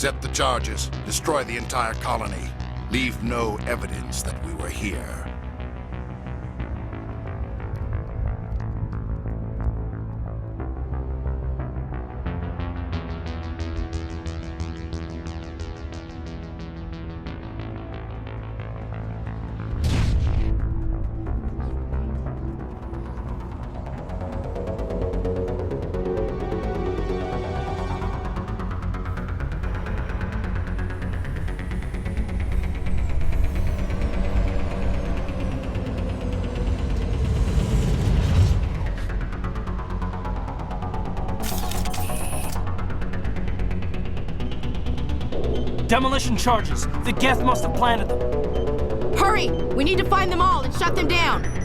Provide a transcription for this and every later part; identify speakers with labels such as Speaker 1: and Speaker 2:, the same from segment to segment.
Speaker 1: Accept the charges. Destroy the entire colony. Leave no evidence that we were here.
Speaker 2: Demolition charges. The Geth must have planted them.
Speaker 3: Hurry! We need to find them all and shut them down!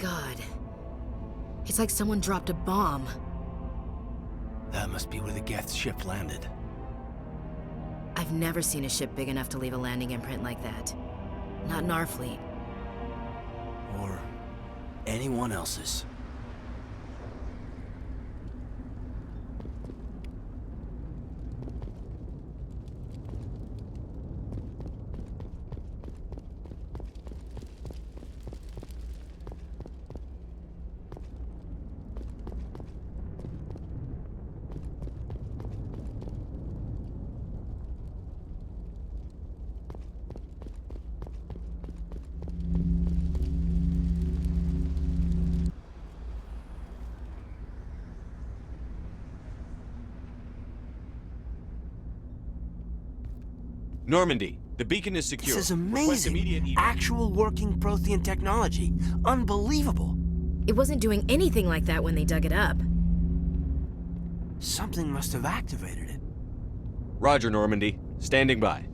Speaker 3: God. It's like someone dropped a bomb.
Speaker 4: That must be where the Geth's ship landed.
Speaker 3: I've never seen a ship big enough to leave a landing imprint like that. Not in our fleet.
Speaker 4: Or anyone else's.
Speaker 5: Normandy, the beacon is secure.
Speaker 4: This is
Speaker 5: Request immediate
Speaker 4: amazing.
Speaker 5: evac.
Speaker 4: Actual working Prothean technology. Unbelievable.
Speaker 3: It wasn't doing anything like that when they dug it up.
Speaker 4: Something must have activated it.
Speaker 5: Roger, Normandy. Standing by.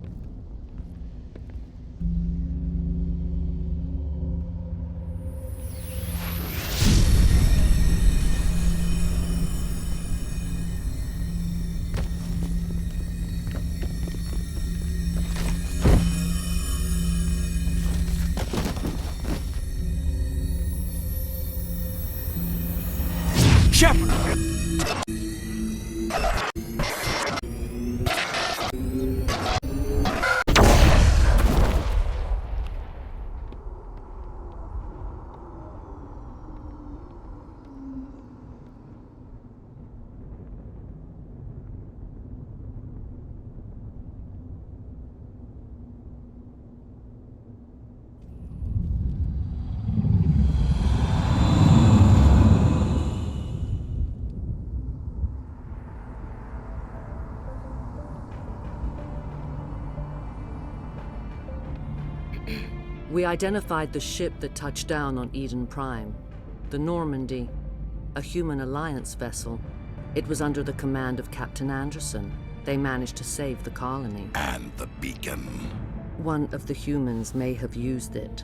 Speaker 4: Shepard!
Speaker 6: We identified the ship that touched down on Eden Prime, the Normandy, a human alliance vessel. It was under the command of Captain Anderson. They managed to save the colony.
Speaker 1: And the beacon.
Speaker 6: One of the humans may have used it.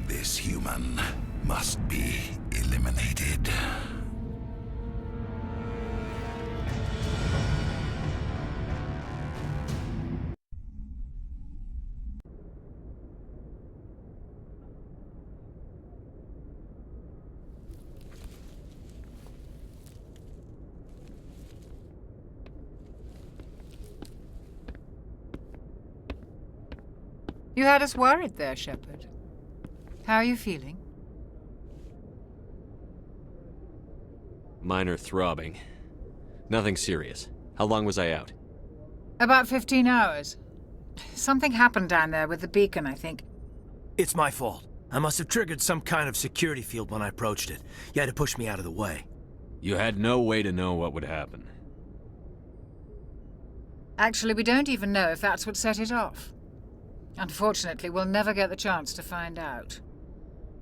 Speaker 1: This human must be eliminated.
Speaker 7: You had us worried there, Shepard. How are you feeling?
Speaker 5: Minor throbbing. Nothing serious. How long was I out?
Speaker 7: About 15 hours. Something happened down there with the beacon, I think.
Speaker 4: It's my fault. I must have triggered some kind of security field when I approached it. You had to push me out of the way.
Speaker 5: You had no way to know what would happen.
Speaker 7: Actually, we don't even know if that's what set it off. Unfortunately, we'll never get the chance to find out.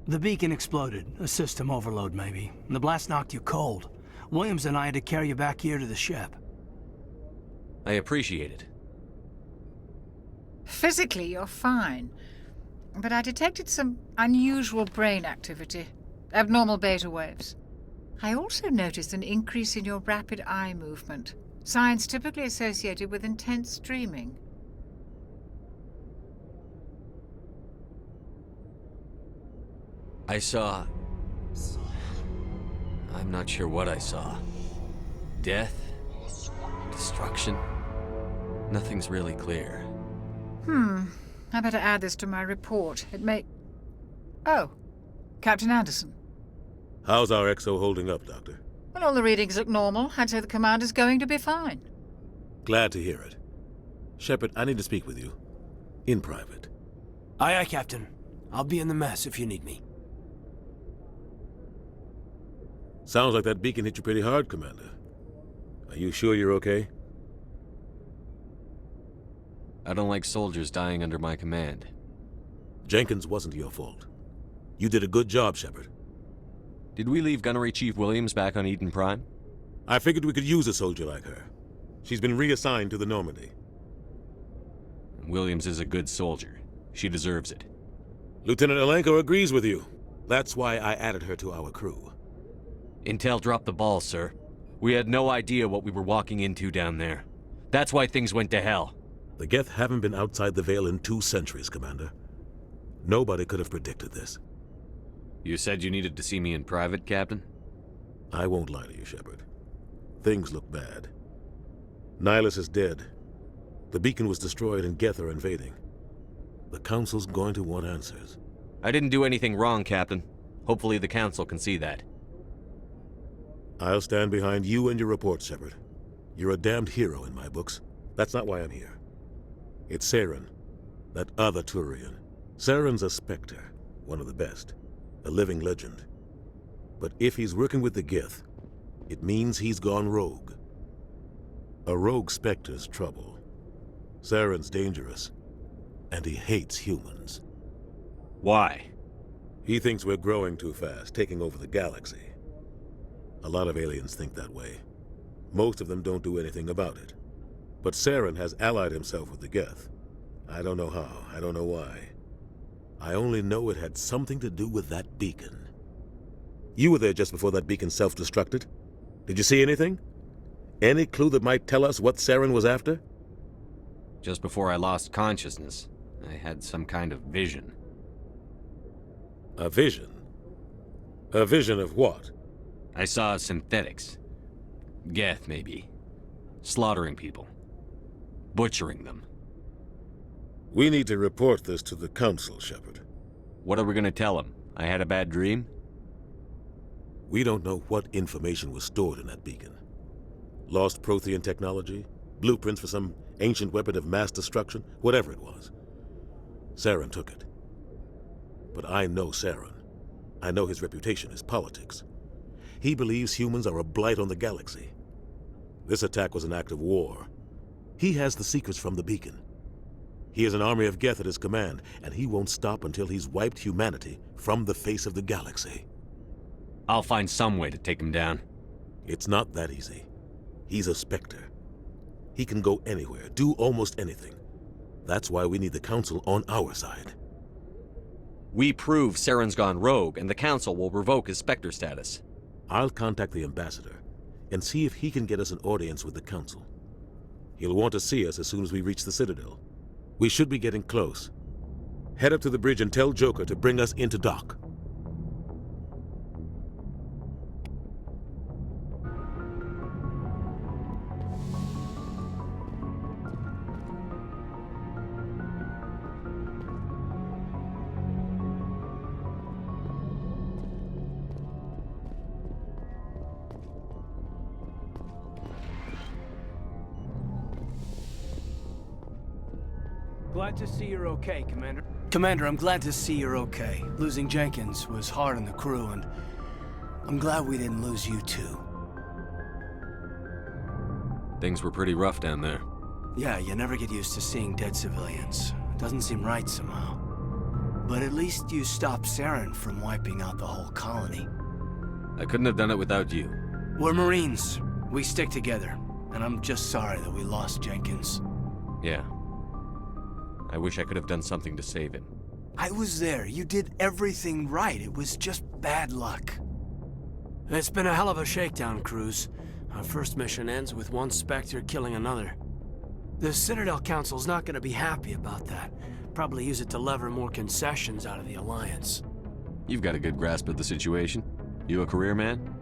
Speaker 4: The beacon exploded. A system overload, maybe. The blast knocked you cold. Williams and I had to carry you back here to the ship.
Speaker 5: I appreciate it.
Speaker 7: Physically, you're fine. But I detected some unusual brain activity. Abnormal beta waves. I also noticed an increase in your rapid eye movement. Signs typically associated with intense dreaming.
Speaker 5: I saw... I'm not sure what I saw. Death? Destruction? Nothing's really clear.
Speaker 7: I better add this to my report. It may... Oh, Captain Anderson.
Speaker 8: How's our XO holding up, Doctor?
Speaker 7: Well, all the readings look normal. I'd say the commander's going to be fine.
Speaker 8: Glad to hear it. Shepard, I need to speak with you. In private.
Speaker 4: Aye, aye, Captain. I'll be in the mess if you need me.
Speaker 8: Sounds like that beacon hit you pretty hard, Commander. Are you sure you're okay?
Speaker 5: I don't like soldiers dying under my command.
Speaker 8: Jenkins wasn't your fault. You did a good job, Shepard.
Speaker 5: Did we leave Gunnery Chief Williams back on Eden Prime?
Speaker 8: I figured we could use a soldier like her. She's been reassigned to the Normandy.
Speaker 5: Williams is a good soldier. She deserves it.
Speaker 8: Lieutenant Alenko agrees with you. That's why I added her to our crew.
Speaker 5: Intel dropped the ball, sir. We had no idea what we were walking into down there. That's why things went to hell.
Speaker 8: The Geth haven't been outside the Veil in 2 centuries, Commander. Nobody could have predicted this.
Speaker 5: You said you needed to see me in private, Captain?
Speaker 8: I won't lie to you, Shepard. Things look bad. Nihilus is dead. The beacon was destroyed and Geth are invading. The Council's going to want answers.
Speaker 5: I didn't do anything wrong, Captain. Hopefully the Council can see that.
Speaker 8: I'll stand behind you and your report, Shepard. You're a damned hero in my books. That's not why I'm here. It's Saren, that other Turian. Saren's a Spectre, one of the best. A living legend. But if he's working with the Geth, it means he's gone rogue. A rogue Spectre's trouble. Saren's dangerous, and he hates humans.
Speaker 5: Why?
Speaker 8: He thinks we're growing too fast, taking over the galaxy. A lot of aliens think that way. Most of them don't do anything about it. But Saren has allied himself with the Geth. I don't know how, I don't know why. I only know it had something to do with that beacon. You were there just before that beacon self-destructed. Did you see anything? Any clue that might tell us what Saren was after?
Speaker 5: Just before I lost consciousness, I had some kind of vision.
Speaker 8: A vision? A vision of what?
Speaker 5: I saw synthetics. Geth, maybe. Slaughtering people. Butchering them.
Speaker 8: We need to report this to the Council, Shepard.
Speaker 5: What are we gonna tell them? I had a bad dream?
Speaker 8: We don't know what information was stored in that beacon. Lost Prothean technology? Blueprints for some ancient weapon of mass destruction? Whatever it was. Saren took it. But I know Saren. I know his reputation is politics. He believes humans are a blight on the galaxy. This attack was an act of war. He has the secrets from the beacon. He has an army of Geth at his command, and he won't stop until he's wiped humanity from the face of the galaxy.
Speaker 5: I'll find some way to take him down.
Speaker 8: It's not that easy. He's a Spectre. He can go anywhere, do almost anything. That's why we need the Council on our side.
Speaker 5: We prove Saren's gone rogue, and the Council will revoke his Spectre status.
Speaker 8: I'll contact the Ambassador and see if he can get us an audience with the Council. He'll want to see us as soon as we reach the Citadel. We should be getting close. Head up to the bridge and tell Joker to bring us into dock.
Speaker 4: Glad to see you're okay, Commander. Commander, I'm glad to see you're okay. Losing Jenkins was hard on the crew, and I'm glad we didn't lose you too.
Speaker 5: Things were pretty rough down there.
Speaker 4: Yeah, you never get used to seeing dead civilians. It doesn't seem right somehow. But at least you stopped Saren from wiping out the whole colony.
Speaker 5: I couldn't have done it without you.
Speaker 4: We're Marines. We stick together. And I'm just sorry that we lost Jenkins.
Speaker 5: Yeah. I wish I could have done something to save him.
Speaker 4: I was there. You did everything right. It was just bad luck. It's been a hell of a shakedown, Cruz. Our first mission ends with one Spectre killing another. The Citadel Council's not gonna be happy about that. Probably use it to lever more concessions out of the Alliance.
Speaker 5: You've got a good grasp of the situation. You a career man?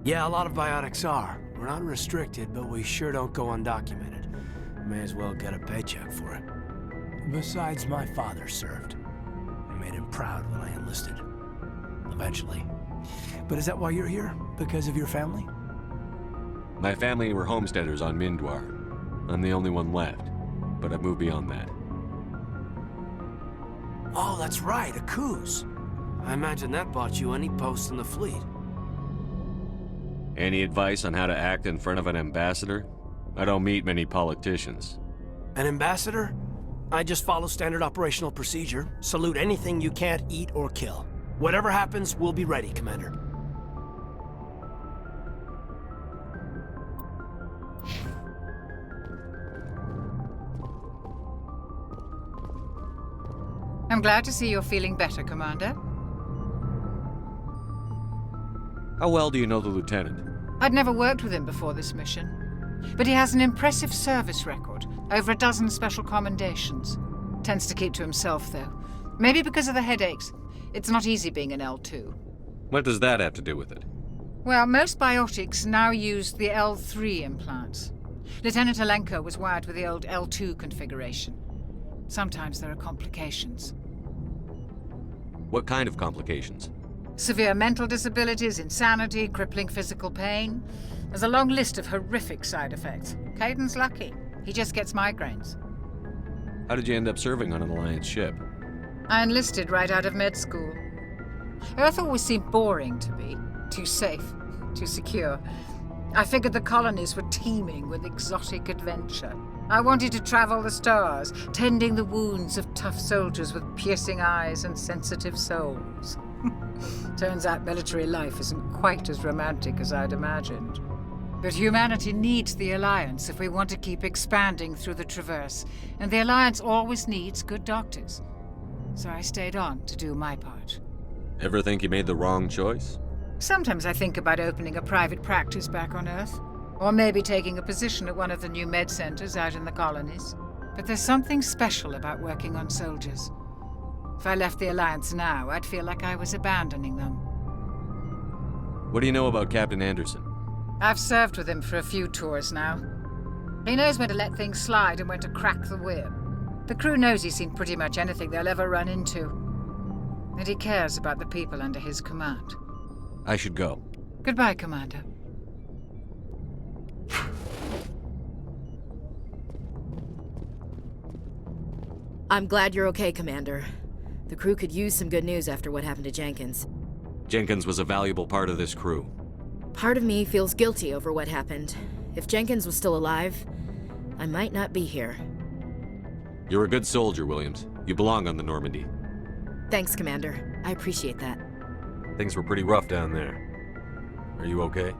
Speaker 4: Yeah, a lot of biotics are. We're not restricted, but we sure don't go undocumented. May as well get a paycheck for it. Besides, my father served. I made him proud when I enlisted. Eventually. But is that why you're here? Because of your family?
Speaker 5: My family were homesteaders on Mindwar. I'm the only one left, but I've moved beyond that.
Speaker 4: Oh, that's right, a Kuz. I imagine that bought you any post in the fleet.
Speaker 5: Any advice on how to act in front of an ambassador? I don't meet many politicians.
Speaker 4: An ambassador? I just follow standard operational procedure. Salute anything you can't eat or kill. Whatever happens, we'll be ready, Commander.
Speaker 7: I'm glad to see you're feeling better, Commander.
Speaker 5: How well do you know the Lieutenant?
Speaker 7: I'd never worked with him before this mission. But he has an impressive service record, over a dozen special commendations. Tends to keep to himself, though. Maybe because of the headaches. It's not easy being an L2.
Speaker 5: What does that have to do with it?
Speaker 7: Well, most biotics now use the L3 implants. Lieutenant Alenko was wired with the old L2 configuration. Sometimes there are complications.
Speaker 5: What kind of complications?
Speaker 7: Severe mental disabilities, insanity, crippling physical pain. There's a long list of horrific side effects. Caden's lucky. He just gets migraines.
Speaker 5: How did you end up serving on an Alliance ship?
Speaker 7: I enlisted right out of med school. Earth always seemed boring to me. Too safe, too secure. I figured the colonies were teeming with exotic adventure. I wanted to travel the stars, tending the wounds of tough soldiers with piercing eyes and sensitive souls. Turns out military life isn't quite as romantic as I'd imagined. But humanity needs the Alliance if we want to keep expanding through the Traverse, and the Alliance always needs good doctors. So I stayed on to do my part.
Speaker 5: Ever think you made the wrong choice?
Speaker 7: Sometimes I think about opening a private practice back on Earth, or maybe taking a position at one of the new med centers out in the colonies. But there's something special about working on soldiers. If I left the Alliance now, I'd feel like I was abandoning them.
Speaker 5: What do you know about Captain Anderson?
Speaker 7: I've served with him for a few tours now. He knows when to let things slide and when to crack the whip. The crew knows he's seen pretty much anything they'll ever run into. And he cares about the people under his command.
Speaker 5: I should go.
Speaker 7: Goodbye, Commander.
Speaker 3: I'm glad you're okay, Commander. The crew could use some good news after what happened to Jenkins.
Speaker 5: Jenkins was a valuable part of this crew.
Speaker 3: Part of me feels guilty over what happened. If Jenkins was still alive, I might not be here.
Speaker 5: You're a good soldier, Williams. You belong on the Normandy.
Speaker 3: Thanks, Commander. I appreciate that.
Speaker 5: Things were pretty rough down there. Are you okay?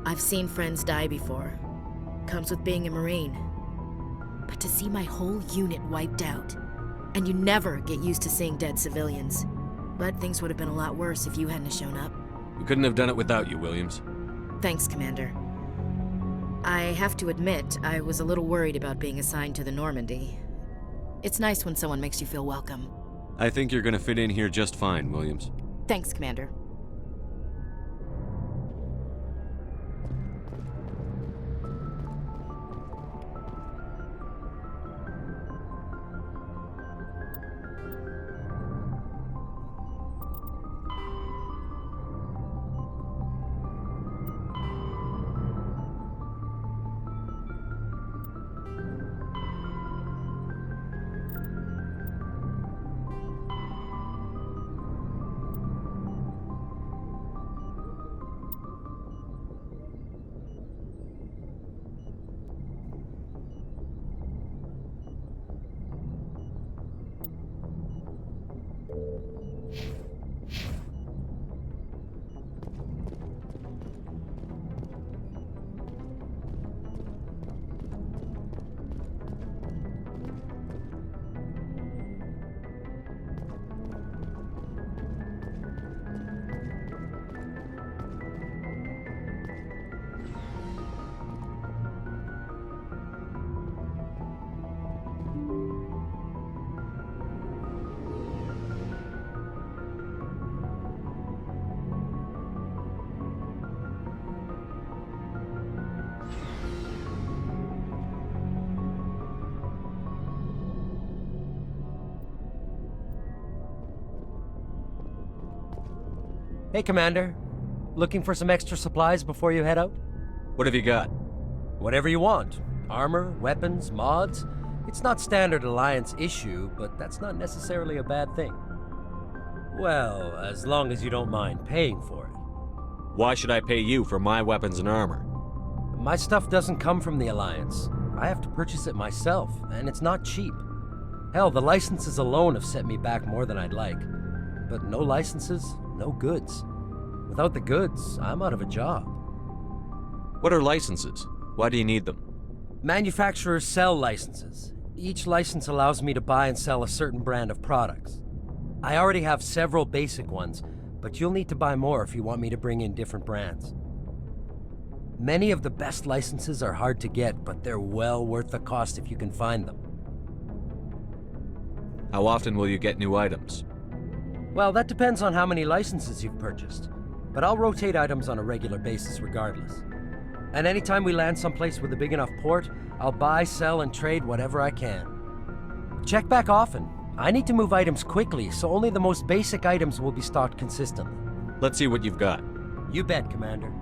Speaker 3: I've seen friends die before. Comes with being a Marine. But to see my whole unit wiped out, and you never get used to seeing dead civilians. But things would have been a lot worse if you hadn't shown up.
Speaker 5: We couldn't have done it without you, Williams.
Speaker 3: Thanks, Commander. I have to admit, I was a little worried about being assigned to the Normandy. It's nice when someone makes you feel welcome.
Speaker 5: I think you're gonna fit in here just fine, Williams.
Speaker 3: Thanks, Commander.
Speaker 9: Hey, Commander. Looking for some extra supplies before you head out?
Speaker 5: What have you got?
Speaker 9: Whatever you want. Armor, weapons, mods. It's not standard Alliance issue, but that's not necessarily a bad thing. Well, as long as you don't mind paying for it.
Speaker 5: Why should I pay you for my weapons and armor?
Speaker 9: My stuff doesn't come from the Alliance. I have to purchase it myself, and it's not cheap. Hell, the licenses alone have set me back more than I'd like. but no licenses, no goods. Without the goods, I'm out of a job.
Speaker 5: What are licenses? Why do you need them?
Speaker 9: Manufacturers sell licenses. Each license allows me to buy and sell a certain brand of products. I already have several basic ones, but you'll need to buy more if you want me to bring in different brands. Many of the best licenses are hard to get, but they're well worth the cost if you can find them.
Speaker 5: How often will you get new items?
Speaker 9: Well, that depends on how many licenses you've purchased, but I'll rotate items on a regular basis regardless. And anytime we land someplace with a big enough port, I'll buy, sell, and trade whatever I can. Check back often. I need to move items quickly, so only the most basic items will be stocked consistently.
Speaker 5: Let's see what you've got.
Speaker 9: You bet, Commander.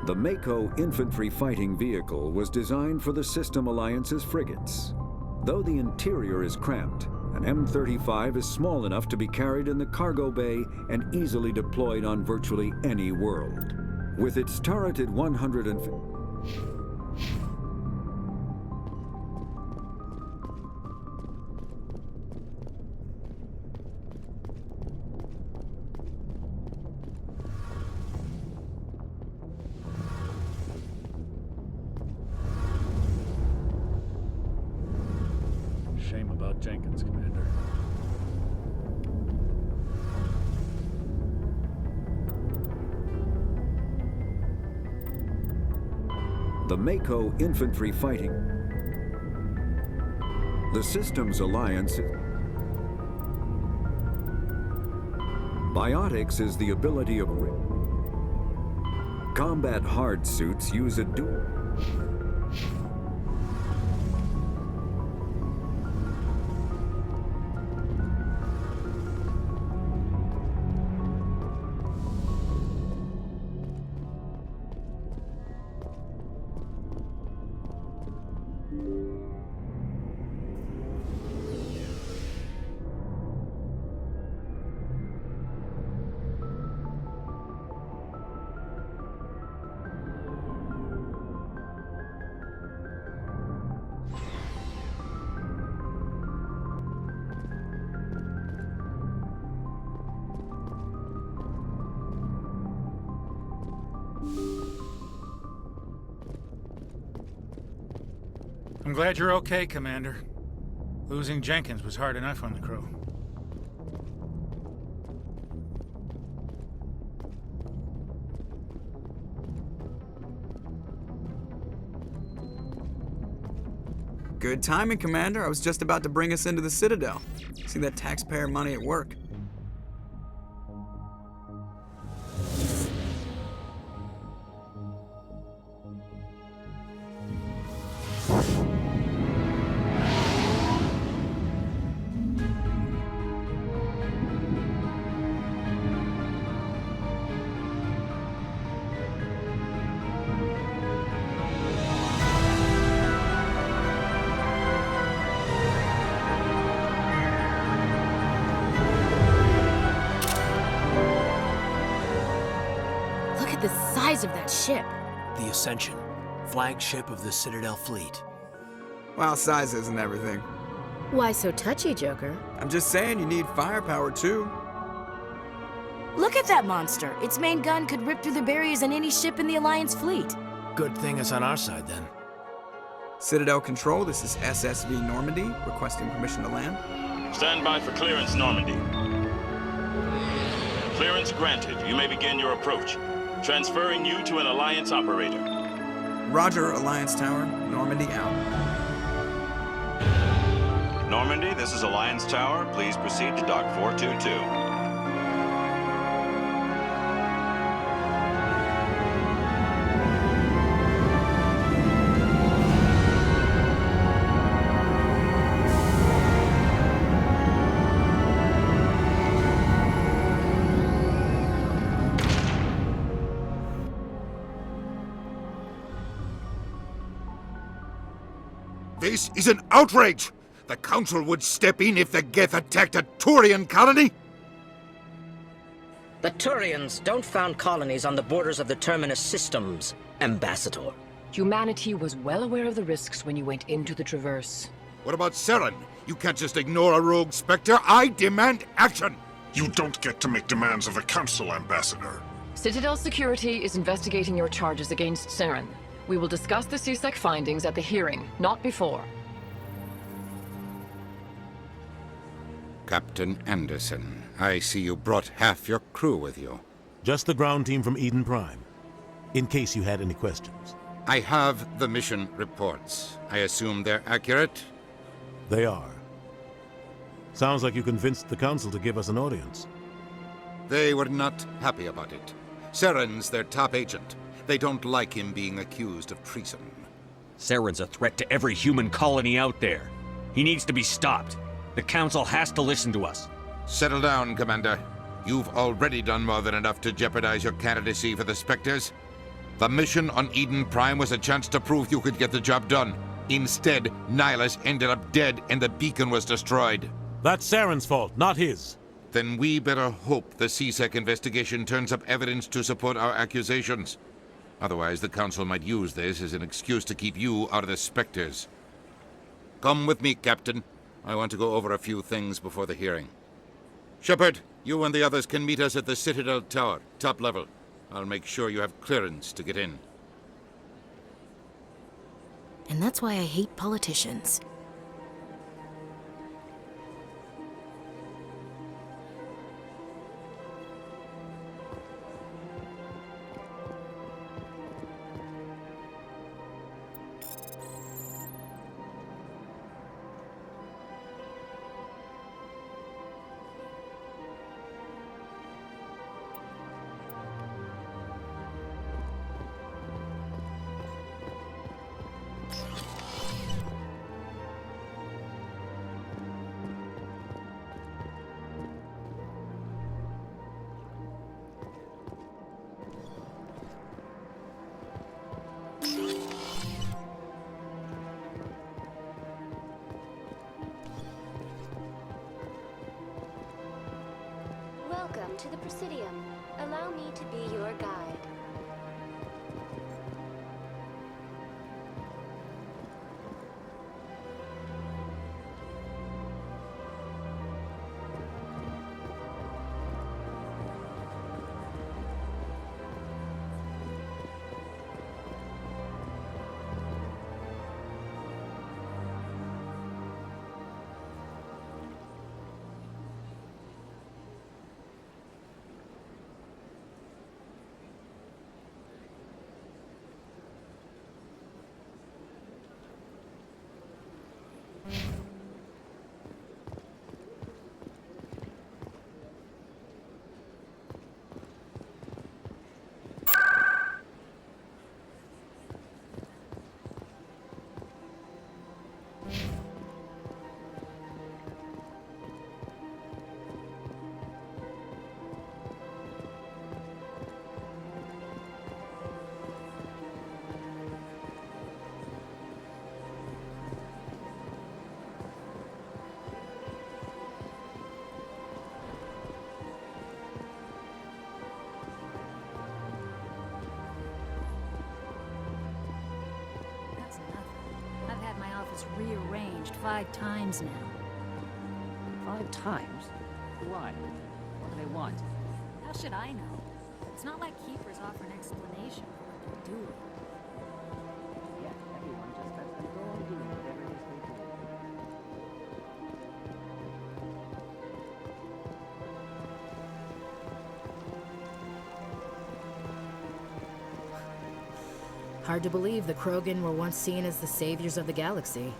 Speaker 10: The Mako infantry fighting vehicle was designed for the System Alliance's frigates. Though the interior is cramped, an M35 is small enough to be carried in the cargo bay and easily deployed on virtually any world. With its turreted 150...
Speaker 11: Shame about Jenkins, Commander.
Speaker 10: The Mako infantry fighting. The Systems Alliance. Biotics is the ability of combat hard suits use a dual.
Speaker 11: I'm glad you're okay, Commander. Losing Jenkins was hard enough on the crew.
Speaker 12: Good timing, Commander. I was just about to bring us into the Citadel. See that taxpayer money at work.
Speaker 3: The size of that ship.
Speaker 4: The Ascension, flagship of the Citadel fleet.
Speaker 12: Well, size isn't everything.
Speaker 3: Why so touchy, Joker?
Speaker 12: I'm just saying you need firepower, too.
Speaker 3: Look at that monster. Its main gun could rip through the barriers in any ship in the Alliance fleet.
Speaker 4: Good thing it's on our side, then.
Speaker 12: Citadel Control, this is SSV Normandy, requesting permission to land.
Speaker 13: Stand by for clearance, Normandy. Clearance granted. You may begin your approach. Transferring you to an Alliance operator.
Speaker 12: Roger, Alliance Tower. Normandy out.
Speaker 13: Normandy, this is Alliance Tower. Please proceed to Dock 422.
Speaker 1: This is an outrage! The Council would step in if the Geth attacked a Turian colony?
Speaker 14: The Turians don't found colonies on the borders of the Terminus systems, Ambassador.
Speaker 15: Humanity was well aware of the risks when you went into the Traverse.
Speaker 1: What about Saren? You can't just ignore a rogue Spectre. I demand action!
Speaker 16: You don't get to make demands of the Council, Ambassador.
Speaker 15: Citadel Security is investigating your charges against Saren. We will discuss the CSEC findings at the hearing, not before.
Speaker 17: Captain Anderson, I see you brought half your crew with you.
Speaker 8: Just the ground team from Eden Prime, in case you had any questions.
Speaker 17: I have the mission reports. I assume they're accurate?
Speaker 8: They are. Sounds like you convinced the Council to give us an audience.
Speaker 17: They were not happy about it. Saren's their top agent. They don't like him being accused of treason.
Speaker 18: Saren's a threat to every human colony out there. He needs to be stopped. The Council has to listen to us.
Speaker 17: Settle down, Commander. You've already done more than enough to jeopardize your candidacy for the Spectres. The mission on Eden Prime was a chance to prove you could get the job done. Instead, Nihilus ended up dead and the beacon was destroyed.
Speaker 8: That's Saren's fault, not his.
Speaker 17: Then we better hope the CSEC investigation turns up evidence to support our accusations. Otherwise, the Council might use this as an excuse to keep you out of the Spectres. Come with me, Captain. I want to go over a few things before the hearing. Shepard, you and the others can meet us at the Citadel Tower, top level. I'll make sure you have clearance to get in.
Speaker 3: And that's why I hate politicians.
Speaker 19: Welcome to the Presidium. Allow me to be your guide.
Speaker 20: was rearranged 5 times now.
Speaker 6: 5 times? Why? What do they want?
Speaker 20: How should I know? It's not like Keepers offer an explanation for what they're doing.
Speaker 6: Yet everyone just has to go on doing whatever it is they do.
Speaker 3: Hard to believe the Krogan were once seen as the saviors of the galaxy.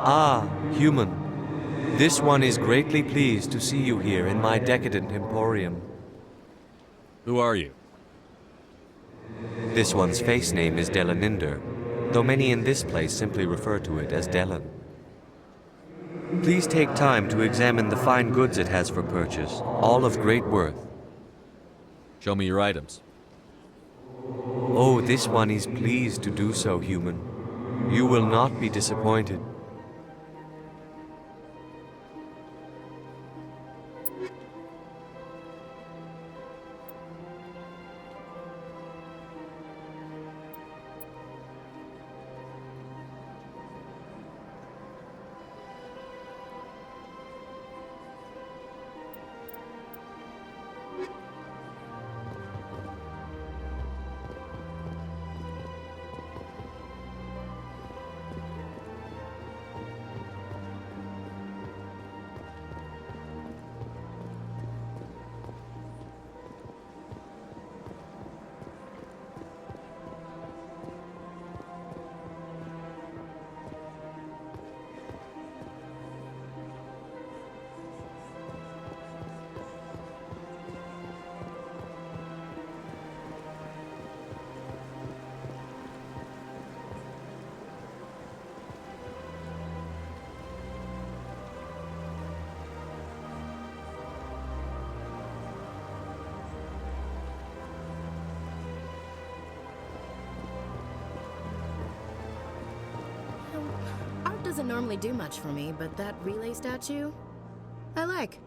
Speaker 21: Ah, human. This one is greatly pleased to see you here in my decadent emporium.
Speaker 5: Who are you?
Speaker 21: This one's face name is Delaninder, though many in this place simply refer to it as Delan. Please take time to examine the fine goods it has for purchase, all of great worth.
Speaker 5: Show me your items.
Speaker 21: Oh, this one is pleased to do so, human. You will not be disappointed.
Speaker 3: Art doesn't normally do much for me, but that relay statue, I like.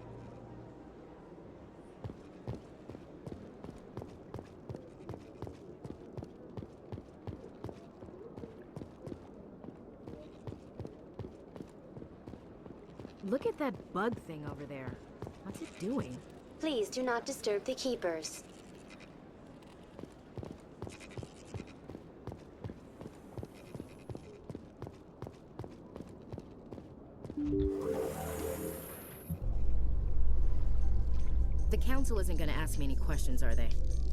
Speaker 3: Look at that bug thing over there. What's it doing?
Speaker 19: Please do not disturb the Keepers.
Speaker 3: The Council isn't gonna ask me any questions, are they?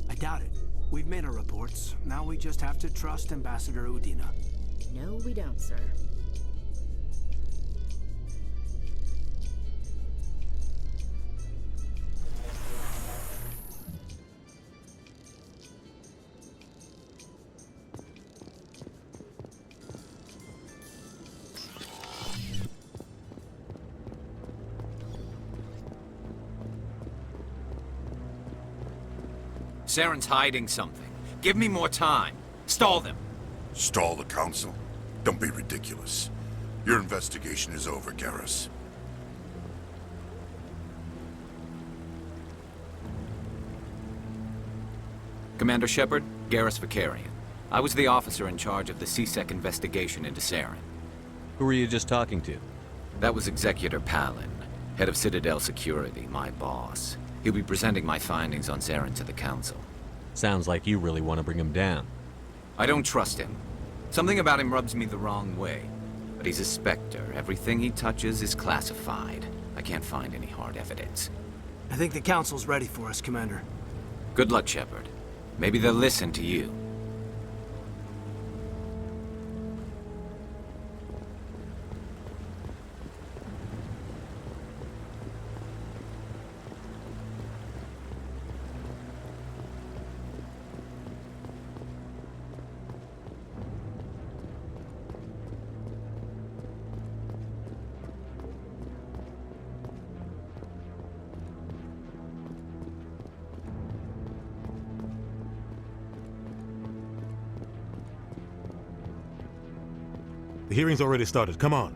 Speaker 4: I doubt it. We've made our reports. Now we just have to trust Ambassador Udina.
Speaker 3: No, we don't, sir.
Speaker 22: Saren's hiding something. Give me more time. Stall them.
Speaker 1: Stall the Council? Don't be ridiculous. Your investigation is over, Garrus.
Speaker 22: Commander Shepard, Garrus Vicarian. I was the officer in charge of the CSEC investigation into Saren.
Speaker 5: Who were you just talking to?
Speaker 22: That was Executor Palin, head of Citadel Security, my boss. He'll be presenting my findings on Saren to the Council.
Speaker 5: Sounds like you really want to bring him down.
Speaker 22: I don't trust him. Something about him rubs me the wrong way. But he's a Spectre. Everything he touches is classified. I can't find any hard evidence.
Speaker 4: I think the Council's ready for us, Commander.
Speaker 22: Good luck, Shepard. Maybe they'll listen to you.
Speaker 8: The hearing's already started. Come on.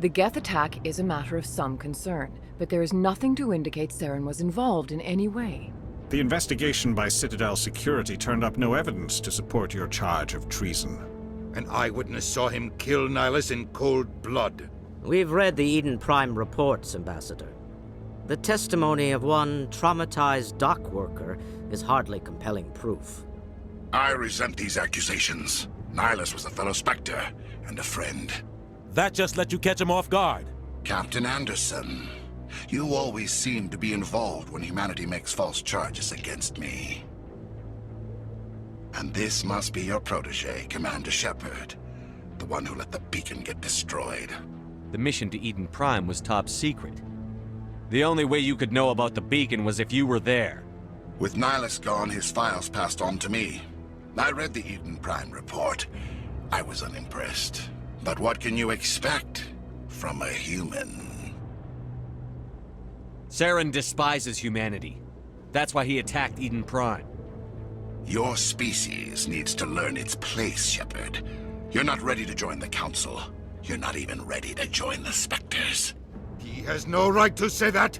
Speaker 15: The Geth attack is a matter of some concern, but there is nothing to indicate Saren was involved in any way.
Speaker 16: The investigation by Citadel Security turned up no evidence to support your charge of treason.
Speaker 17: An eyewitness saw him kill Nihilus in cold blood.
Speaker 14: We've read the Eden Prime reports, Ambassador. The testimony of one traumatized dock worker is hardly compelling proof.
Speaker 1: I resent these accusations. Nihilus was a fellow Spectre and a friend.
Speaker 8: That just let you catch him off guard.
Speaker 1: Captain Anderson, you always seem to be involved when humanity makes false charges against me. And this must be your protege, Commander Shepard, the one who let the beacon get destroyed.
Speaker 18: The mission to Eden Prime was top secret. The only way you could know about the beacon was if you were there.
Speaker 1: With Nihilus gone, his files passed on to me. I read the Eden Prime report. I was unimpressed. But what can you expect from a human?
Speaker 18: Saren despises humanity. That's why he attacked Eden Prime.
Speaker 1: Your species needs to learn its place, Shepard. You're not ready to join the Council. You're not even ready to join the Spectres.
Speaker 17: He has no right to say that.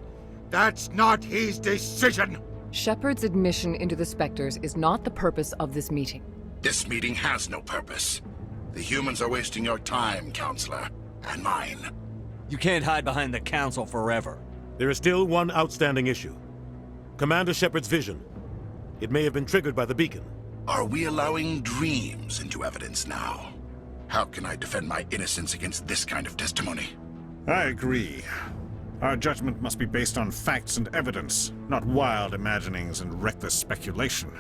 Speaker 17: That's not his decision.
Speaker 15: Shepard's admission into the Spectres is not the purpose of this meeting.
Speaker 1: This meeting has no purpose. The humans are wasting your time, Counselor, and mine.
Speaker 18: You can't hide behind the Council forever.
Speaker 8: There is still one outstanding issue. Commander Shepard's vision. It may have been triggered by the beacon.
Speaker 1: Are we allowing dreams into evidence now? How can I defend my innocence against this kind of testimony?
Speaker 16: I agree. Our judgment must be based on facts and evidence, not wild imaginings and reckless speculation.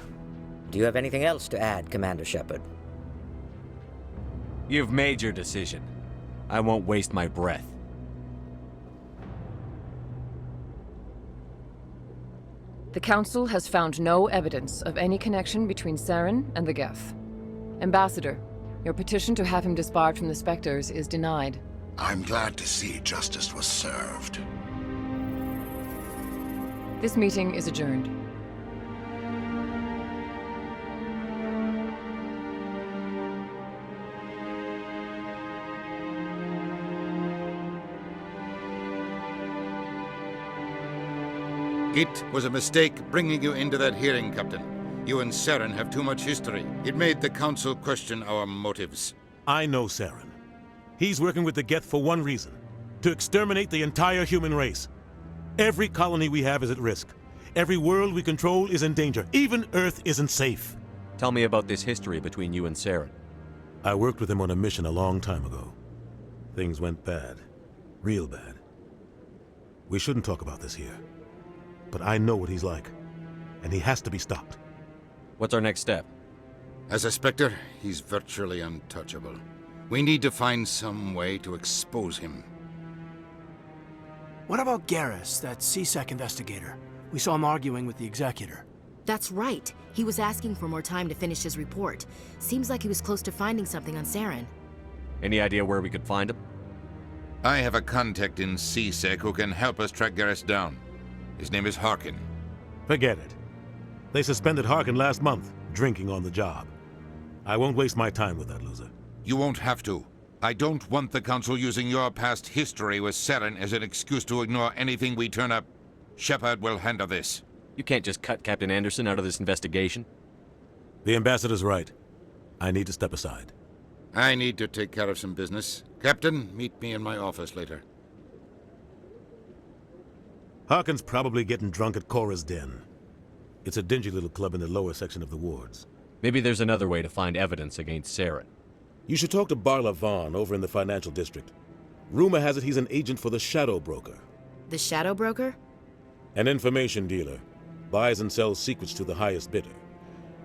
Speaker 14: Do you have anything else to add, Commander Shepard?
Speaker 18: You've made your decision. I won't waste my breath.
Speaker 15: The Council has found no evidence of any connection between Saren and the Geth. Ambassador, your petition to have him disbarred from the Spectres is denied.
Speaker 1: I'm glad to see justice was served.
Speaker 15: This meeting is adjourned.
Speaker 17: It was a mistake bringing you into that hearing, Captain. You and Saren have too much history. It made the Council question our motives.
Speaker 8: I know Saren. He's working with the Geth for one reason. To exterminate the entire human race. Every colony we have is at risk. Every world we control is in danger. Even Earth isn't safe.
Speaker 18: Tell me about this history between you and Saren.
Speaker 8: I worked with him on a mission a long time ago. Things went bad. Real bad. We shouldn't talk about this here. But I know what he's like. And he has to be stopped.
Speaker 18: What's our next step?
Speaker 17: As a Spectre, he's virtually untouchable. We need to find some way to expose him.
Speaker 4: What about Garrus, that CSEC investigator? We saw him arguing with the Executor.
Speaker 3: That's right. He was asking for more time to finish his report. Seems like he was close to finding something on Saren.
Speaker 18: Any idea where we could find him?
Speaker 17: I have a contact in CSEC who can help us track Garrus down. His name is Harkin.
Speaker 8: Forget it. They suspended Harkin last month, drinking on the job. I won't waste my time with that loser.
Speaker 17: You won't have to. I don't want the Council using your past history with Saren as an excuse to ignore anything we turn up. Shepard will handle this.
Speaker 18: You can't just cut Captain Anderson out of this investigation.
Speaker 8: The Ambassador's right. I need to step aside.
Speaker 17: I need to take care of some business. Captain, meet me in my office later.
Speaker 8: Harkin's probably getting drunk at Cora's Den. It's a dingy little club in the lower section of the wards.
Speaker 18: Maybe there's another way to find evidence against Saren.
Speaker 8: You should talk to Barla Vaughn over in the financial district. Rumor has it he's an agent for the Shadow Broker.
Speaker 3: The Shadow Broker?
Speaker 8: An information dealer. Buys and sells secrets to the highest bidder.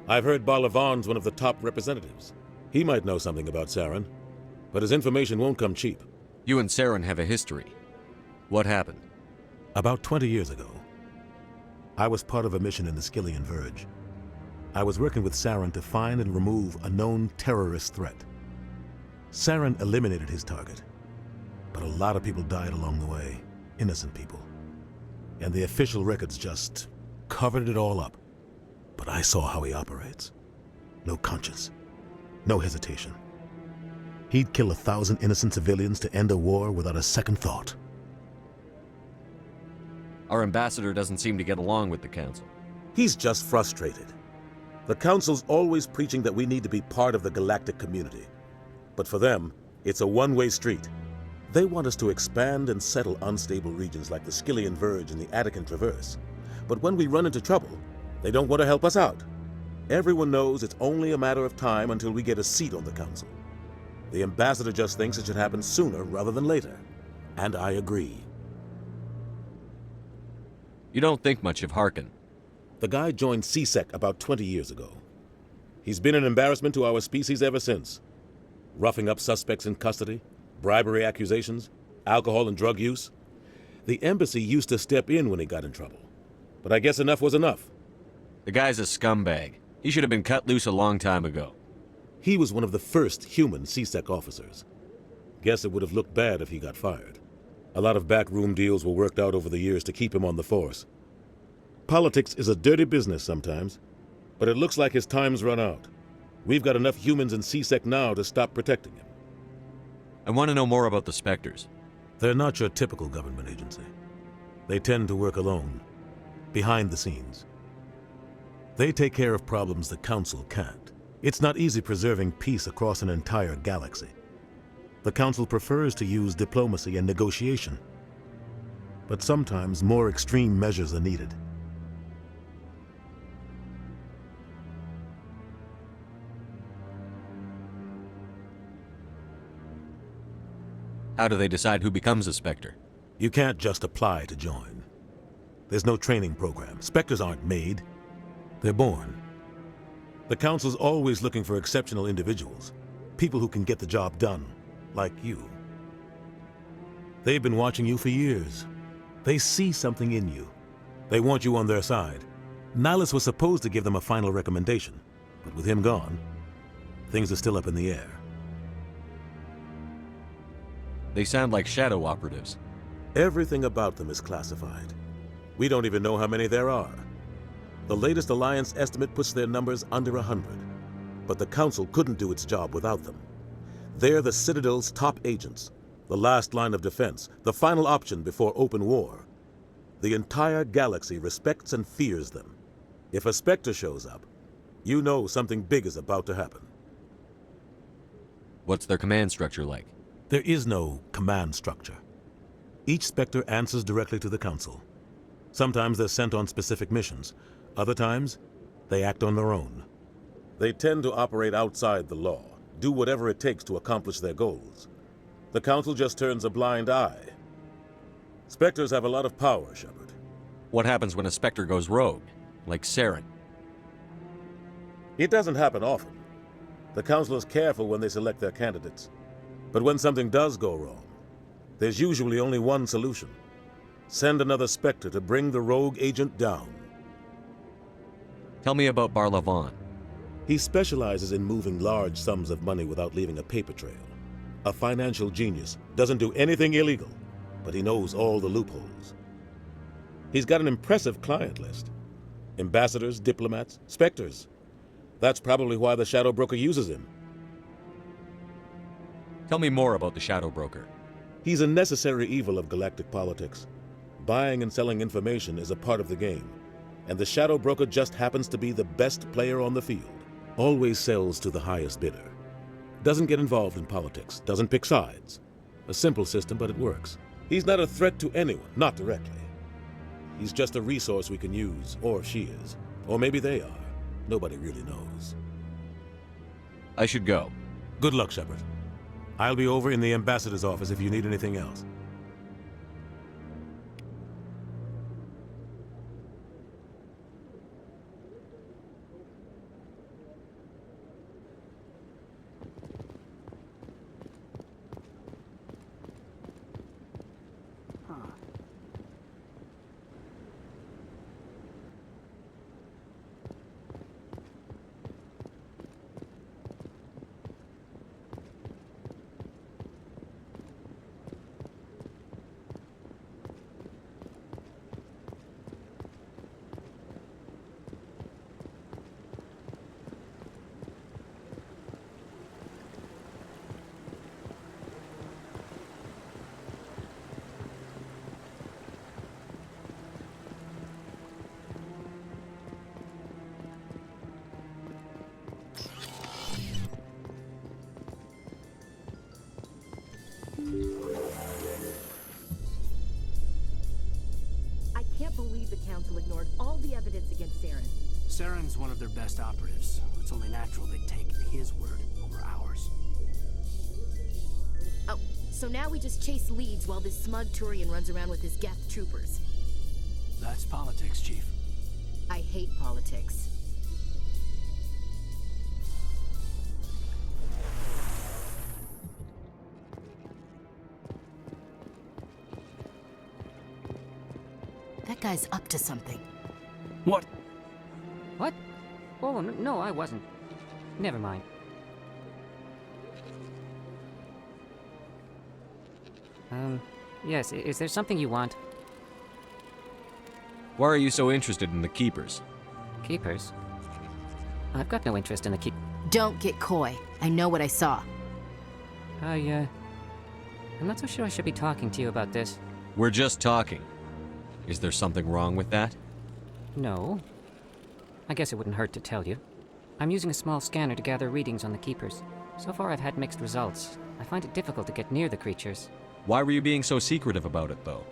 Speaker 8: I've heard Barla Vaughn's one of the top representatives. He might know something about Saren, but his information won't come cheap.
Speaker 18: You and Saren have a history. What happened?
Speaker 8: About 20 years ago, I was part of a mission in the Skillian Verge. I was working with Saren to find and remove a known terrorist threat. Saren eliminated his target, but a lot of people died along the way, innocent people. And the official records just covered it all up. But I saw how he operates. No conscience, no hesitation. He'd kill 1,000 innocent civilians to end a war without a second thought.
Speaker 5: Our ambassador doesn't seem to get along with the Council.
Speaker 8: He's just frustrated. The Council's always preaching that we need to be part of the galactic community. But for them, it's a one-way street. They want us to expand and settle unstable regions like the Skillian Verge and the Attican Traverse. But when we run into trouble, they don't want to help us out. Everyone knows it's only a matter of time until we get a seat on the Council. The ambassador just thinks it should happen sooner rather than later. And I agree.
Speaker 5: You don't think much of Harkin.
Speaker 8: The guy joined CSEC about 20 years ago. He's been an embarrassment to our species ever since. Roughing up suspects in custody, bribery accusations, alcohol and drug use. The embassy used to step in when he got in trouble. But I guess enough was enough.
Speaker 5: The guy's a scumbag. He should have been cut loose a long time ago.
Speaker 8: He was one of the first human CSEC officers. Guess it would have looked bad if he got fired. A lot of backroom deals were worked out over the years to keep him on the force. Politics is a dirty business sometimes, but it looks like his time's run out. We've got enough humans in CSEC now to stop protecting him.
Speaker 5: I want to know more about the Spectres.
Speaker 8: They're not your typical government agency. They tend to work alone, behind the scenes. They take care of problems the Council can't. It's not easy preserving peace across an entire galaxy. The Council prefers to use diplomacy and negotiation. But sometimes more extreme measures are needed.
Speaker 5: How do they decide who becomes a Spectre?
Speaker 8: You can't just apply to join. There's no training program. Spectres aren't made. They're born. The Council's always looking for exceptional individuals. People who can get the job done, like you. They've been watching you for years. They see something in you. They want you on their side. Nihilus was supposed to give them a final recommendation, but with him gone, things are still up in the air.
Speaker 5: They sound like shadow operatives.
Speaker 8: Everything about them is classified. We don't even know how many there are. The latest Alliance estimate puts their numbers under 100. But the Council couldn't do its job without them. They're the Citadel's top agents, the last line of defense, the final option before open war. The entire galaxy respects and fears them. If a Spectre shows up, you know something big is about to happen.
Speaker 5: What's their command structure like?
Speaker 8: There is no command structure. Each Spectre answers directly to the Council. Sometimes they're sent on specific missions. Other times, they act on their own. They tend to operate outside the law, do whatever it takes to accomplish their goals. The Council just turns a blind eye. Spectres have a lot of power, Shepard.
Speaker 5: What happens when a Spectre goes rogue, like Saren?
Speaker 8: It doesn't happen often. The Council is careful when they select their candidates. But when something does go wrong, there's usually only one solution. Send another Spectre to bring the rogue agent down.
Speaker 5: Tell me about Barlavon.
Speaker 8: He specializes in moving large sums of money without leaving a paper trail. A financial genius, doesn't do anything illegal, but he knows all the loopholes. He's got an impressive client list. Ambassadors, diplomats, Spectres. That's probably why the Shadow Broker uses him.
Speaker 5: Tell me more about the Shadow Broker.
Speaker 8: He's a necessary evil of galactic politics. Buying and selling information is a part of the game, and the Shadow Broker just happens to be the best player on the field. Always sells to the highest bidder. Doesn't get involved in politics, doesn't pick sides. A simple system, but it works. He's not a threat to anyone, not directly. He's just a resource we can use, or she is. Or maybe they are. Nobody really knows.
Speaker 5: I should go.
Speaker 8: Good luck, Shepard. I'll be over in the ambassador's office if you need anything else.
Speaker 4: Saren's one of their best operatives. It's only natural they'd take his word over ours.
Speaker 3: Oh, so now we just chase leads while this smug Turian runs around with his Geth troopers.
Speaker 4: That's politics, Chief.
Speaker 3: I hate politics. That guy's up to something.
Speaker 4: What?
Speaker 2: What? Oh, no, I wasn't. Never mind. Yes, is there something you want?
Speaker 5: Why are you so interested in the Keepers?
Speaker 2: Keepers? I've got no interest in the keep...
Speaker 3: Don't get coy. I know what I saw.
Speaker 2: I'm not so sure I should be talking to you about this.
Speaker 5: We're just talking. Is there something wrong with that?
Speaker 2: No. I guess it wouldn't hurt to tell you. I'm using a small scanner to gather readings on the Keepers. So far I've had mixed results. I find it difficult to get near the creatures.
Speaker 5: Why were you being so secretive about it, though?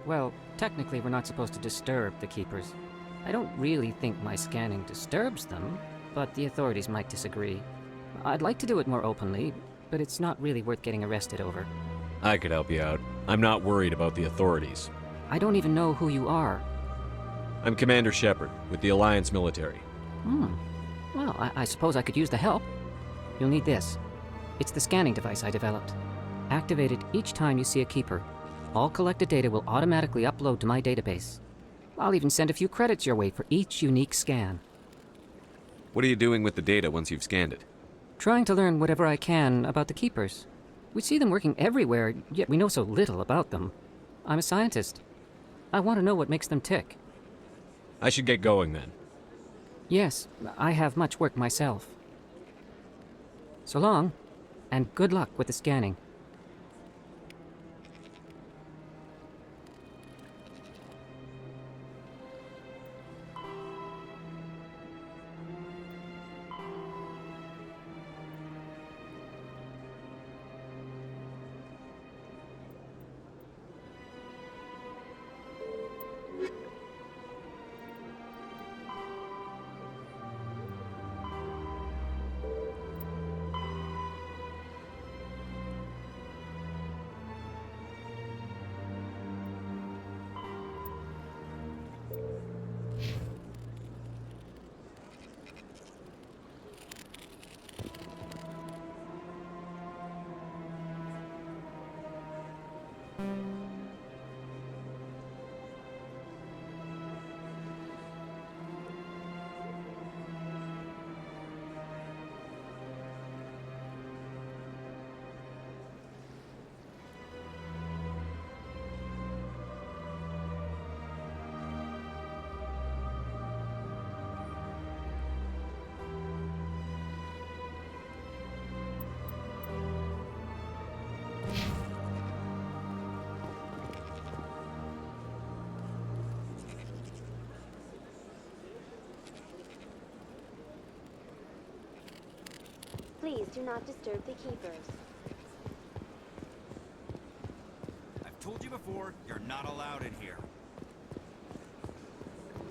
Speaker 2: Well, technically we're not supposed to disturb the Keepers. I don't really think my scanning disturbs them, but the authorities might disagree. I'd like to do it more openly, but it's not really worth getting arrested over.
Speaker 5: I could help you out. I'm not worried about the authorities.
Speaker 2: I don't even know who you are.
Speaker 5: I'm Commander Shepard, with the Alliance military.
Speaker 2: Well, I suppose I could use the help. You'll need this. It's the scanning device I developed. Activate it each time you see a Keeper. All collected data will automatically upload to my database. I'll even send a few credits your way for each unique scan.
Speaker 5: What are you doing with the data once you've scanned it?
Speaker 2: Trying to learn whatever I can about the Keepers. We see them working everywhere, yet we know so little about them. I'm a scientist. I want to know what makes them tick.
Speaker 5: I should get going then.
Speaker 2: Yes, I have much work myself. So long, and good luck with the scanning.
Speaker 19: Please do not disturb the Keepers.
Speaker 7: I've told you before, you're not allowed in here.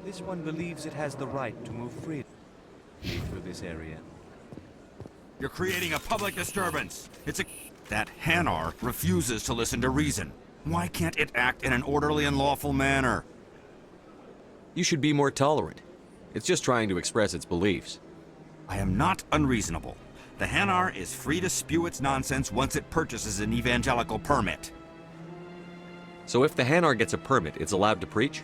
Speaker 21: This one believes it has the right to move freely through this area.
Speaker 7: You're creating a public disturbance. That Hanar refuses to listen to reason. Why can't it act in an orderly and lawful manner?
Speaker 5: You should be more tolerant. It's just trying to express its beliefs.
Speaker 7: I am not unreasonable. The Hanar is free to spew its nonsense once it purchases an evangelical permit.
Speaker 5: So if the Hanar gets a permit, it's allowed to preach?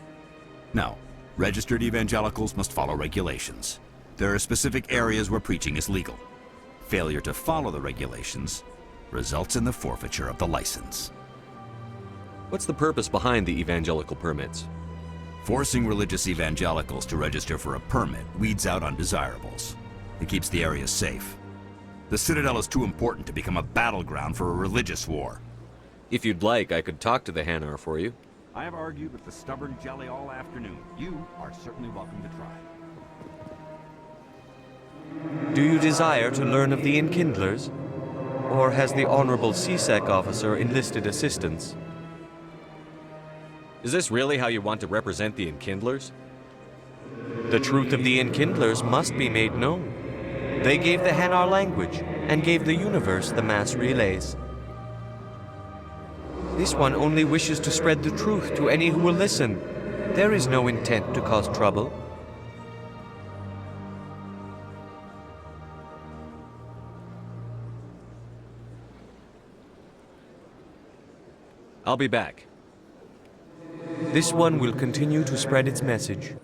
Speaker 7: No. Registered evangelicals must follow regulations. There are specific areas where preaching is legal. Failure to follow the regulations results in the forfeiture of the license.
Speaker 5: What's the purpose behind the evangelical permits?
Speaker 7: Forcing religious evangelicals to register for a permit weeds out undesirables. It keeps the area safe. The Citadel is too important to become a battleground for a religious war.
Speaker 5: If you'd like, I could talk to the Hanar for you.
Speaker 7: I have argued with the stubborn jelly all afternoon. You are certainly welcome to try.
Speaker 21: Do you desire to learn of the Enkindlers? Or has the Honorable CSEC officer enlisted assistance?
Speaker 5: Is this really how you want to represent the Enkindlers?
Speaker 21: The truth of the Enkindlers must be made known. They gave the Hanar language, and gave the universe the mass relays. This one only wishes to spread the truth to any who will listen. There is no intent to cause trouble.
Speaker 18: I'll be back.
Speaker 21: This one will continue to spread its message.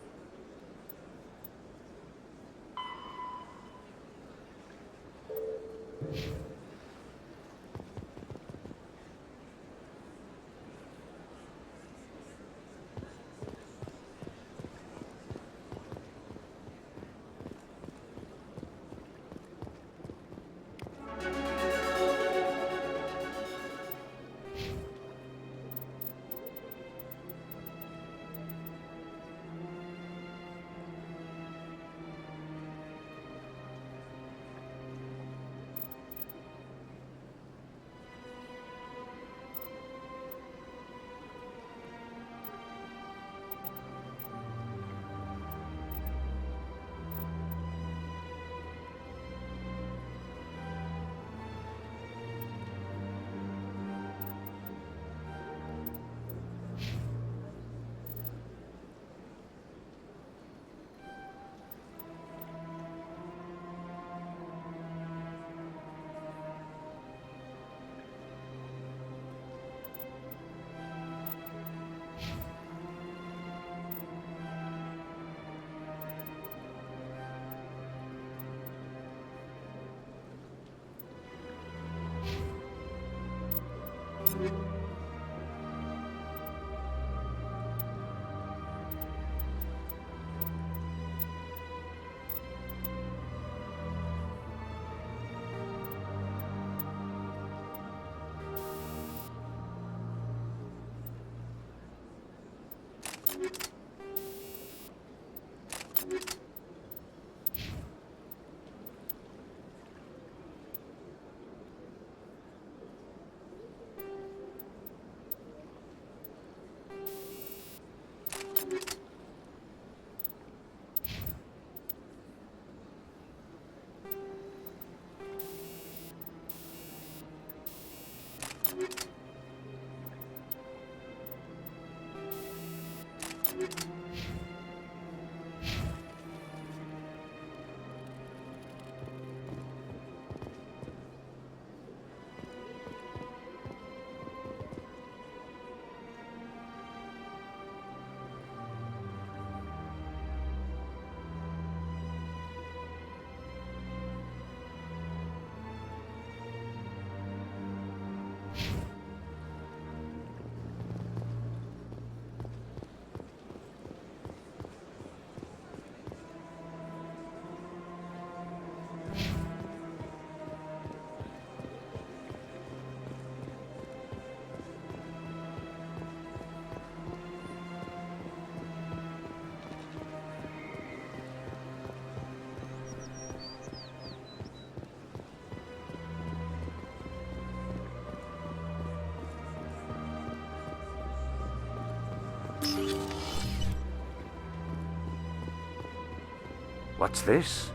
Speaker 9: What's this?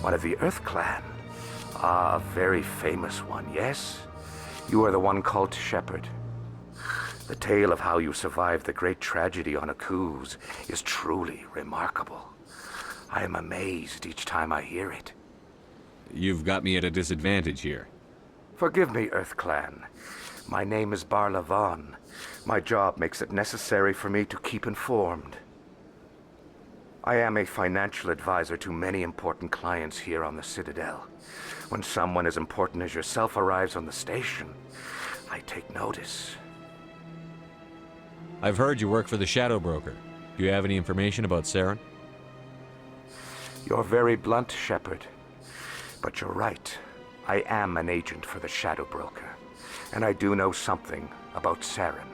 Speaker 9: One of the Earth Clan. Ah, a very famous one, yes? You are the one called Shepard. The tale of how you survived the great tragedy on Akuz is truly remarkable. I am amazed each time I hear it.
Speaker 18: You've got me at a disadvantage here.
Speaker 9: Forgive me, Earth Clan. My name is Barla Vaughn. My job makes it necessary for me to keep informed. I am a financial advisor to many important clients here on the Citadel. When someone as important as yourself arrives on the station, I take notice.
Speaker 18: I've heard you work for the Shadow Broker. Do you have any information about Saren?
Speaker 9: You're very blunt, Shepard. But you're right. I am an agent for the Shadow Broker, and I do know something about Saren.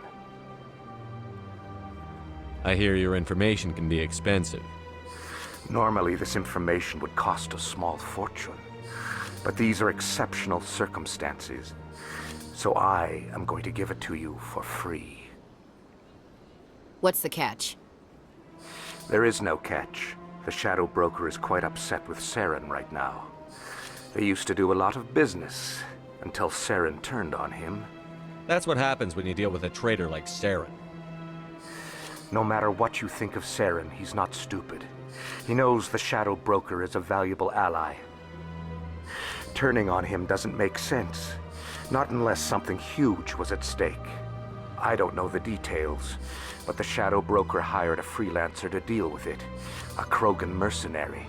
Speaker 18: I hear your information can be expensive.
Speaker 9: Normally, this information would cost a small fortune. But these are exceptional circumstances, so I am going to give it to you for free.
Speaker 3: What's the catch?
Speaker 9: There is no catch. The Shadow Broker is quite upset with Saren right now. They used to do a lot of business, until Saren turned on him.
Speaker 18: That's what happens when you deal with a traitor like Saren.
Speaker 9: No matter what you think of Saren, he's not stupid. He knows the Shadow Broker is a valuable ally. Turning on him doesn't make sense. Not unless something huge was at stake. I don't know the details, but the Shadow Broker hired a freelancer to deal with it. A Krogan mercenary.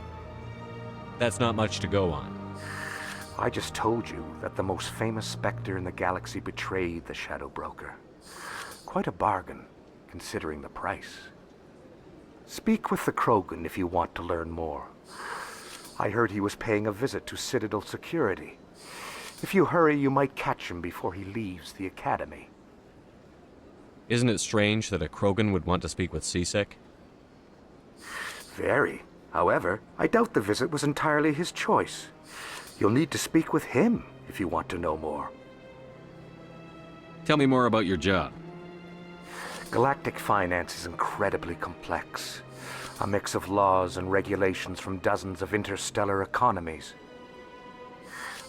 Speaker 18: That's not much to go on.
Speaker 9: I just told you that the most famous Spectre in the galaxy betrayed the Shadow Broker. Quite a bargain, considering the price. Speak with the Krogan if you want to learn more. I heard he was paying a visit to Citadel security. If you hurry, you might catch him before he leaves the Academy.
Speaker 18: Isn't it strange that a Krogan would want to speak with CSEC?
Speaker 9: Very. However, I doubt the visit was entirely his choice. You'll need to speak with him if you want to know more.
Speaker 18: Tell me more about your job.
Speaker 9: Galactic finance is incredibly complex. A mix of laws and regulations from dozens of interstellar economies.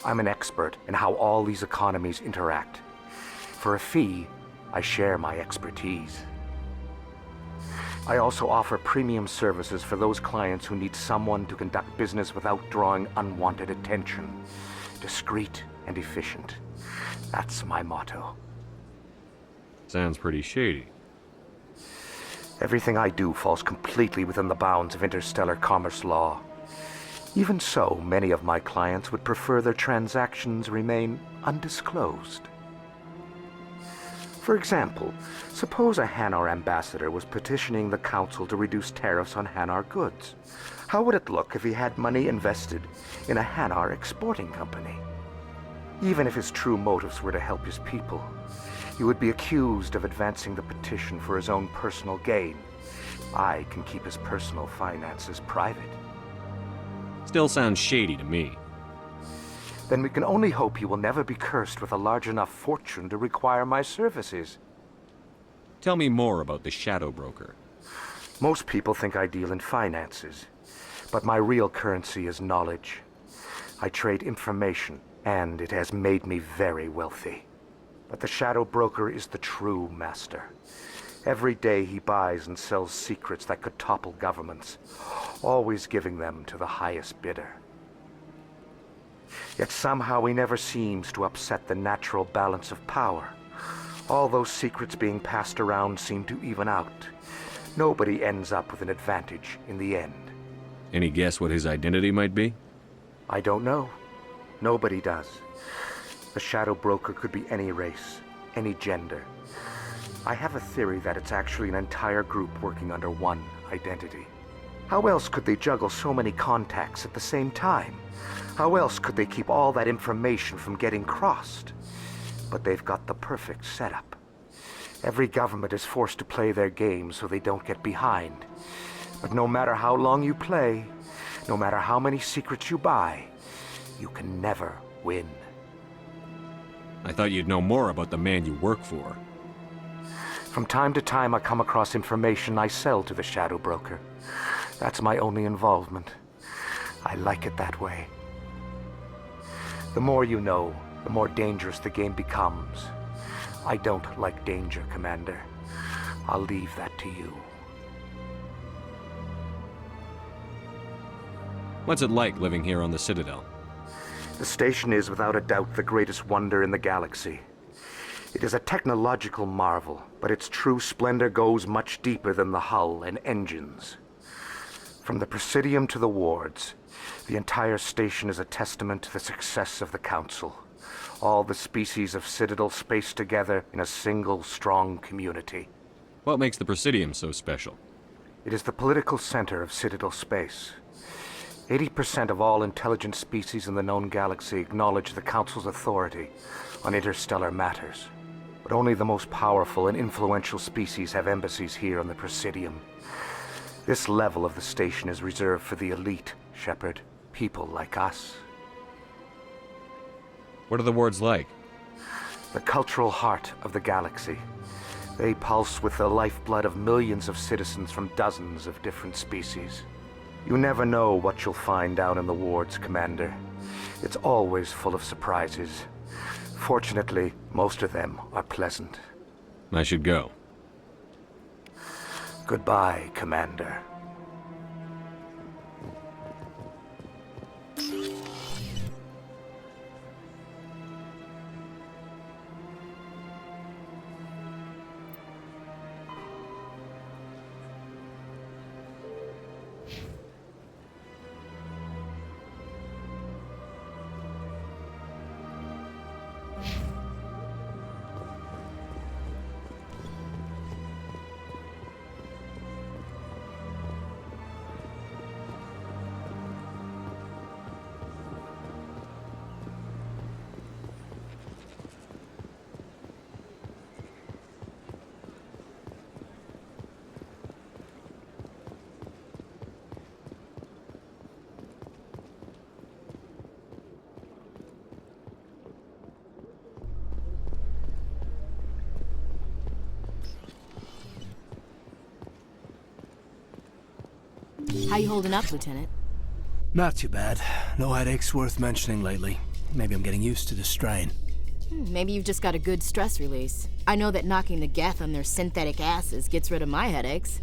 Speaker 9: I'm an expert in how all these economies interact. For a fee, I share my expertise. I also offer premium services for those clients who need someone to conduct business without drawing unwanted attention. Discreet and efficient. That's my motto.
Speaker 18: Sounds pretty shady.
Speaker 9: Everything I do falls completely within the bounds of interstellar commerce law. Even so, many of my clients would prefer their transactions remain undisclosed. For example, suppose a Hanar ambassador was petitioning the Council to reduce tariffs on Hanar goods. How would it look if he had money invested in a Hanar exporting company? Even if his true motives were to help his people, he would be accused of advancing the petition for his own personal gain. I can keep his personal finances private.
Speaker 18: Still sounds shady to me.
Speaker 9: Then we can only hope he will never be cursed with a large enough fortune to require my services.
Speaker 18: Tell me more about the Shadow Broker.
Speaker 9: Most people think I deal in finances, but my real currency is knowledge. I trade information, and it has made me very wealthy. But the Shadow Broker is the true master. Every day he buys and sells secrets that could topple governments, always giving them to the highest bidder. Yet somehow he never seems to upset the natural balance of power. All those secrets being passed around seem to even out. Nobody ends up with an advantage in the end.
Speaker 18: Any guess what his identity might be?
Speaker 9: I don't know. Nobody does. The Shadow Broker could be any race, any gender. I have a theory that it's actually an entire group working under one identity. How else could they juggle so many contacts at the same time? How else could they keep all that information from getting crossed? But they've got the perfect setup. Every government is forced to play their game so they don't get behind. But no matter how long you play, no matter how many secrets you buy, you can never win.
Speaker 18: I thought you'd know more about the man you work for.
Speaker 9: From time to time, I come across information I sell to the Shadow Broker. That's my only involvement. I like it that way. The more you know, the more dangerous the game becomes. I don't like danger, Commander. I'll leave that to you.
Speaker 18: What's it like living here on the Citadel?
Speaker 9: The station is without a doubt the greatest wonder in the galaxy. It is a technological marvel, but its true splendor goes much deeper than the hull and engines. From the Presidium to the wards, the entire station is a testament to the success of the Council. All the species of Citadel spaced together in a single strong community.
Speaker 18: What makes the Presidium so special?
Speaker 9: It is the political center of Citadel space. 80% of all intelligent species in the known galaxy acknowledge the Council's authority on interstellar matters. But only the most powerful and influential species have embassies here on the Presidium. This level of the station is reserved for the elite, Shepard. People like us.
Speaker 18: What are the wards like?
Speaker 9: The cultural heart of the galaxy. They pulse with the lifeblood of millions of citizens from dozens of different species. You never know what you'll find down in the wards, Commander. It's always full of surprises. Fortunately, most of them are pleasant.
Speaker 18: I should go.
Speaker 9: Goodbye, Commander.
Speaker 3: How you holding up, Lieutenant?
Speaker 4: Not too bad. No headaches worth mentioning lately. Maybe I'm getting used to the strain.
Speaker 3: Maybe you've just got a good stress release. I know that knocking the Geth on their synthetic asses gets rid of my headaches.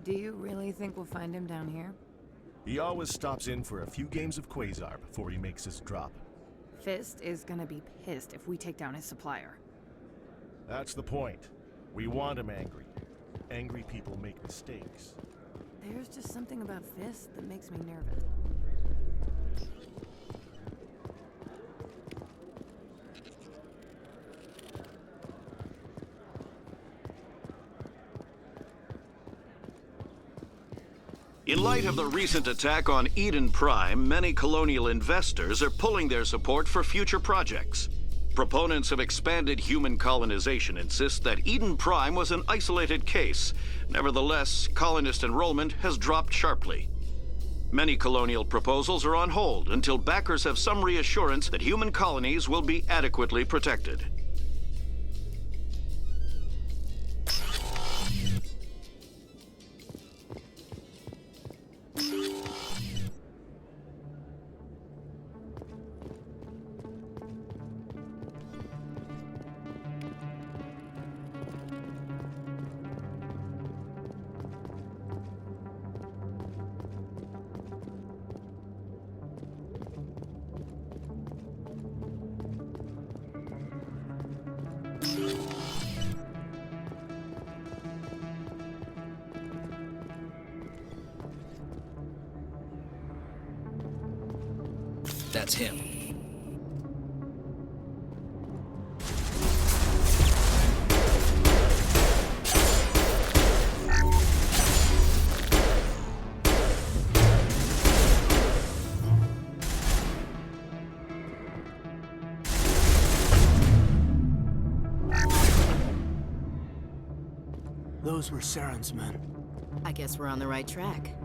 Speaker 15: Do you really think we'll find him down here?
Speaker 10: He always stops in for a few games of Quasar before he makes his drop.
Speaker 15: Fist is gonna be pissed if we take down his supplier.
Speaker 10: That's the point. We want him angry. Angry people make mistakes.
Speaker 15: There's just something about Fist that makes me nervous.
Speaker 11: In light of the recent attack on Eden Prime, many colonial investors are pulling their support for future projects. Proponents of expanded human colonization insist that Eden Prime was an isolated case. Nevertheless, colonist enrollment has dropped sharply. Many colonial proposals are on hold until backers have some reassurance that human colonies will be adequately protected.
Speaker 23: That's him.
Speaker 4: Those were Saren's men.
Speaker 3: I guess we're on the right track.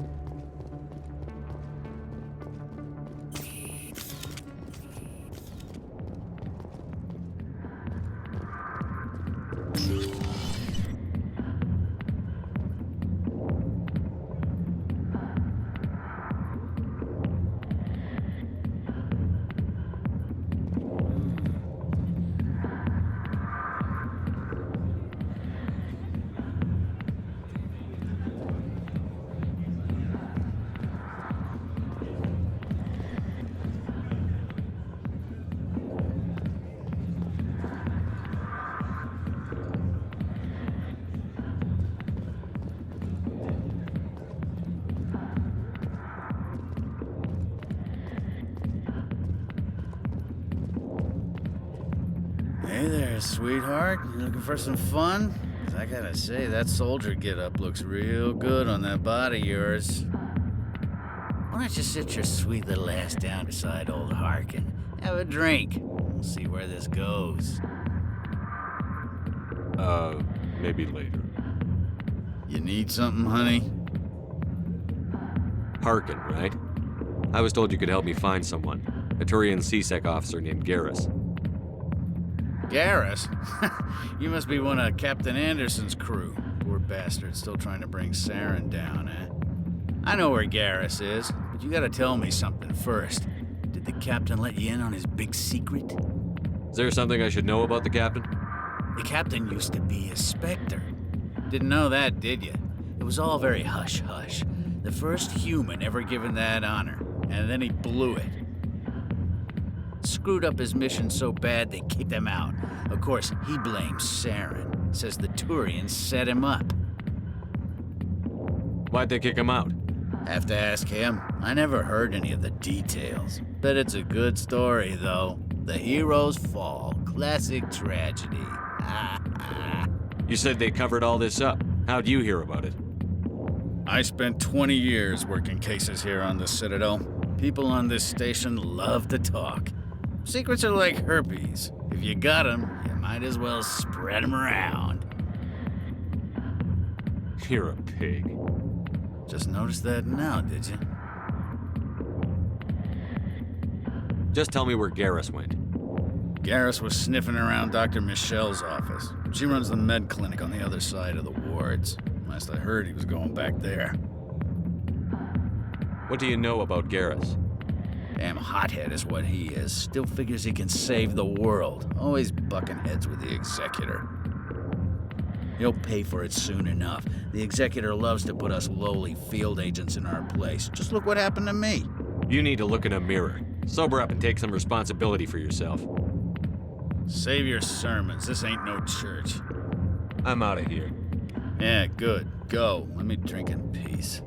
Speaker 24: Hey there, sweetheart. You looking for some fun? 'Cause I gotta say, that soldier getup looks real good on that body of yours. Why don't you sit your sweet little ass down beside old Harkin? Have a drink. We'll see where this goes.
Speaker 18: Maybe later.
Speaker 24: You need something, honey?
Speaker 18: Harkin, right? I was told you could help me find someone. A Turian CSEC officer named Garrus.
Speaker 24: Garrus? You must be one of Captain Anderson's crew. Poor bastard, still trying to bring Saren down, eh? I know where Garrus is, but you gotta tell me something first. Did the captain let you in on his big secret?
Speaker 18: Is there something I should know about the captain?
Speaker 24: The captain used to be a Spectre. Didn't know that, did you? It was all very hush-hush. The first human ever given that honor, and then he blew it. Screwed up his mission so bad they kicked him out. Of course, he blames Saren. Says the Turians set him up.
Speaker 18: Why'd they kick him out?
Speaker 24: Have to ask him. I never heard any of the details. Bet it's a good story, though. The heroes fall. Classic tragedy.
Speaker 18: You said they covered all this up. How'd you hear about it?
Speaker 24: I spent 20 years working cases here on the Citadel. People on this station love to talk. Secrets are like herpes. If you got them, you might as well spread them around.
Speaker 18: You're a pig.
Speaker 24: Just noticed that now, did you?
Speaker 18: Just tell me where Garrus went.
Speaker 24: Garrus was sniffing around Dr. Michelle's office. She runs the med clinic on the other side of the wards. Last I heard, he was going back there.
Speaker 18: What do you know about Garrus?
Speaker 24: Damn hothead is what he is. Still figures he can save the world. Always bucking heads with the Executor. He'll pay for it soon enough. The Executor loves to put us lowly field agents in our place. Just look what happened to me.
Speaker 18: You need to look in a mirror. Sober up and take some responsibility for yourself.
Speaker 24: Save your sermons. This ain't no church.
Speaker 18: I'm out of here.
Speaker 24: Yeah, good. Go. Let me drink in peace.